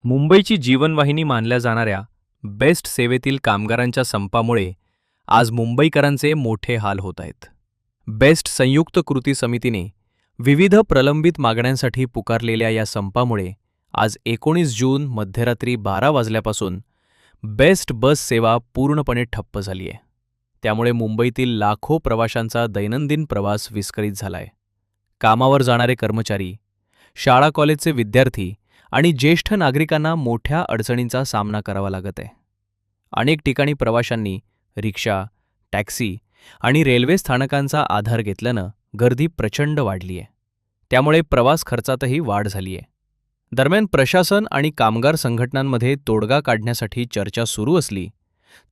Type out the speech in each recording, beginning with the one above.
मुंबईची जीवनवाहिनी मानल्या जाणाऱ्या बेस्ट सेवेतील कामगारांच्या संपामुळे आज मुंबईकरांचे मोठे हाल होत आहेत. बेस्ट संयुक्त कृती समितीने विविध प्रलंबित मागण्यांसाठी पुकारलेल्या या संपामुळे आज 19 जून मध्यरात्री 12 वाजल्यापासून बेस्ट बस सेवा पूर्णपणे ठप्प झाली आहे. त्यामुळे मुंबईतील लाखो प्रवाशांचा दैनंदिन प्रवास विस्कळीत झालाय. कामावर जाणारे कर्मचारी, शाळा कॉलेजचे विद्यार्थी आणि ज्येष्ठ नागरिकांना मोठ्या अडचणींचा सामना करावा लागत आहे. अनेक ठिकाणी प्रवाशांनी रिक्षा, टॅक्सी आणि रेल्वे स्थानकांचा आधार घेतल्यानं गर्दी प्रचंड वाढली आहे. त्यामुळे प्रवास खर्चातही वाढ झाली आहे. दरम्यान प्रशासन आणि कामगार संघटनांमध्ये तोडगा काढण्यासाठी चर्चा सुरू असली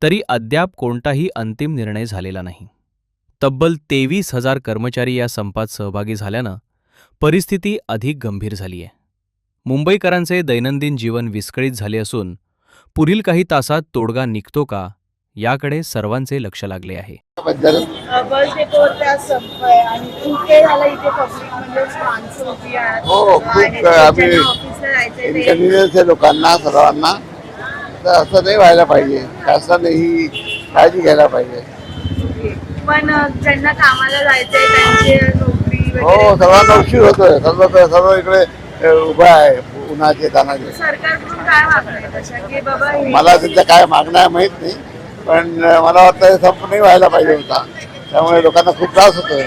तरी अद्याप कोणताही अंतिम निर्णय झालेला नाही. तब्बल 23,000 कर्मचारी या संपात सहभागी झाल्यानं परिस्थिती अधिक गंभीर झाली आहे. मुंबईकरांचे दैनंदिन जीवन विस्कळीत झाले असून पुढील काही तासात तोडगा निघतो का याकडे सर्वांचे लक्ष लागले आहे. बस डेपोवरती आज संप आहे आणि खूप वेळ झाला इथे पब्लिक म्हणजे माणसं उभी आहेत. हो, खूप आहेत, आम्ही ज्यांना ऑफिसला जायचंय ते इन्कन्व्हिनियन्स आहे लोकांना, सर्वांना. तर असं नाही व्हायला पाहिजे. शासनाने ही काळजी घ्यायला पाहिजे. पण ज्यांना कामाला जायचंय त्यांची नोकरी हो, वगैरे सर्वांना उशीर होतोय. सर्व इकडे उभा आहे उन्हाचे तानाचे. सरकारकडून काय मागणं आहे तशा की बाबा हे मला त्यांच्या काय मागण्या आहे माहीत नाही, पण मला वाटतं संप नाही व्हायला पाहिजे होता. त्यामुळे लोकांना खूप त्रास होतोय.